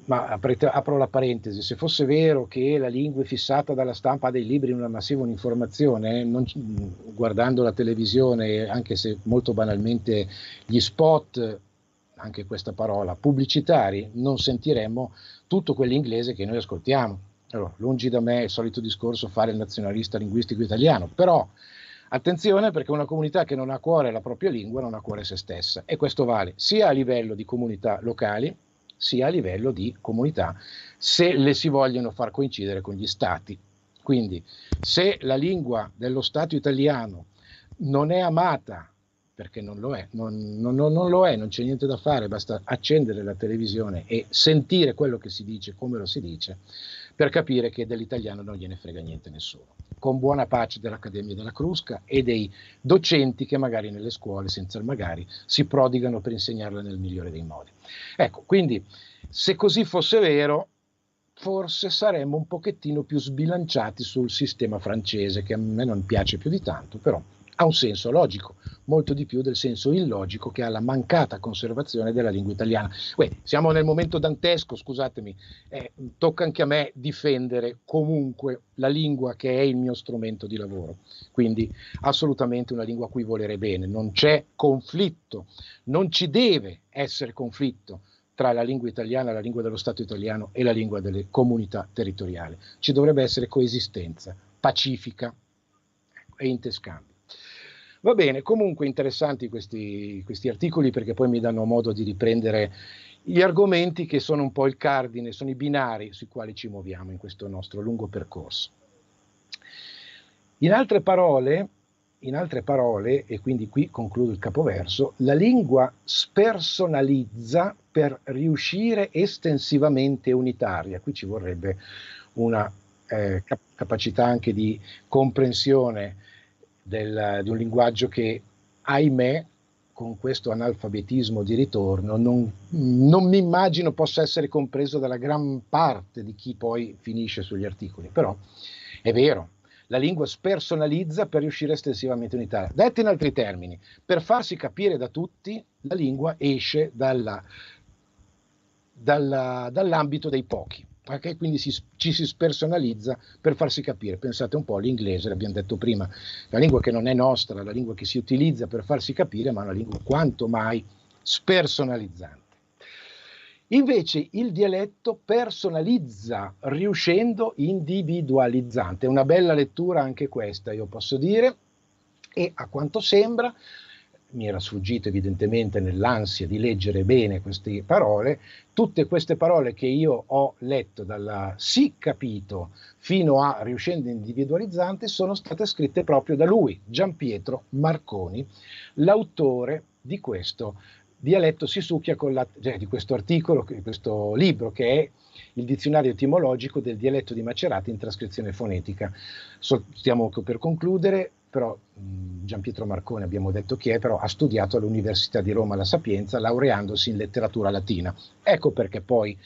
Ma apro la parentesi, se fosse vero che la lingua è fissata dalla stampa dei libri in una massiva uniformazione, guardando la televisione, anche se molto banalmente gli spot, anche questa parola, pubblicitari, non sentiremmo tutto quell'inglese che noi ascoltiamo. Allora, lungi da me il solito discorso fare il nazionalista linguistico italiano, però attenzione, perché una comunità che non ha a cuore la propria lingua non ha a cuore se stessa, e questo vale sia a livello di comunità locali, sia a livello di comunità, se le si vogliono far coincidere con gli stati. Quindi, se la lingua dello Stato italiano non è amata, perché non lo è, non c'è niente da fare, basta accendere la televisione e sentire quello che si dice, come lo si dice, per capire che dell'italiano non gliene frega niente nessuno, con buona pace dell'Accademia della Crusca e dei docenti che magari nelle scuole, senza il magari, si prodigano per insegnarla nel migliore dei modi. Ecco, quindi se così fosse vero, forse saremmo un pochettino più sbilanciati sul sistema francese, che a me non piace più di tanto, però ha un senso logico, molto di più del senso illogico che ha la mancata conservazione della lingua italiana. Siamo nel momento dantesco, scusatemi, tocca anche a me difendere comunque la lingua che è il mio strumento di lavoro, quindi assolutamente una lingua a cui volere bene, non c'è conflitto, non ci deve essere conflitto tra la lingua italiana, la lingua dello Stato italiano e la lingua delle comunità territoriali, ci dovrebbe essere coesistenza pacifica e interscambio. Va bene, comunque interessanti questi articoli, perché poi mi danno modo di riprendere gli argomenti che sono un po' il cardine, sono i binari sui quali ci muoviamo in questo nostro lungo percorso. In altre parole, e quindi qui concludo il capoverso, la lingua spersonalizza per riuscire estensivamente unitaria. Qui ci vorrebbe una capacità anche di comprensione di un linguaggio che, ahimè, con questo analfabetismo di ritorno, non mi immagino possa essere compreso dalla gran parte di chi poi finisce sugli articoli, però è vero, la lingua spersonalizza per riuscire estensivamente in Italia. Detto in altri termini, per farsi capire da tutti, la lingua esce dall'ambito dei pochi. Okay? Quindi ci si spersonalizza per farsi capire. Pensate un po' all'inglese, l'abbiamo detto prima, la lingua che non è nostra, la lingua che si utilizza per farsi capire, ma una lingua quanto mai spersonalizzante. Invece il dialetto personalizza, riuscendo individualizzante. È una bella lettura anche questa, io posso dire, e a quanto sembra, mi era sfuggito evidentemente nell'ansia di leggere bene queste parole, tutte queste parole che io ho letto dalla sì capito fino a riuscendo individualizzante sono state scritte proprio da lui, Gianpietro Marconi, l'autore di questo dialetto si succhia con la, cioè di questo articolo, di questo libro che è il dizionario etimologico del dialetto di Macerata in trascrizione fonetica. Stiamo per concludere, però Gianpietro Marconi abbiamo detto chi è, però ha studiato all'Università di Roma La Sapienza, laureandosi in letteratura latina. Ecco perché poi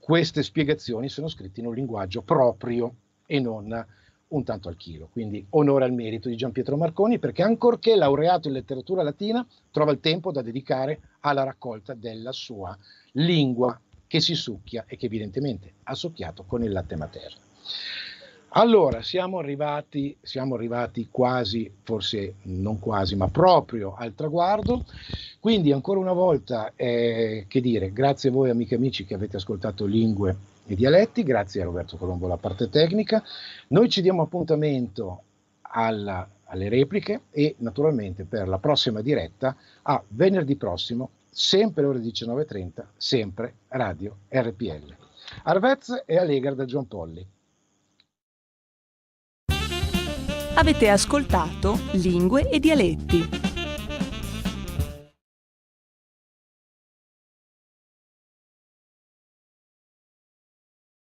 queste spiegazioni sono scritte in un linguaggio proprio e non un tanto al chilo. Quindi onore al merito di Gianpietro Marconi, perché ancorché laureato in letteratura latina, trova il tempo da dedicare alla raccolta della sua lingua che si succhia e che evidentemente ha succhiato con il latte materno. Allora, siamo arrivati quasi, forse non quasi, ma proprio al traguardo. Quindi ancora una volta, che dire, grazie a voi amiche e amici che avete ascoltato Lingue e Dialetti, grazie a Roberto Colombo alla parte tecnica. Noi ci diamo appuntamento alle repliche e naturalmente per la prossima diretta a venerdì prossimo, sempre ore 19:30, sempre Radio RPL. Arvez e Allegar da John Polli. Avete ascoltato Lingue e Dialetti,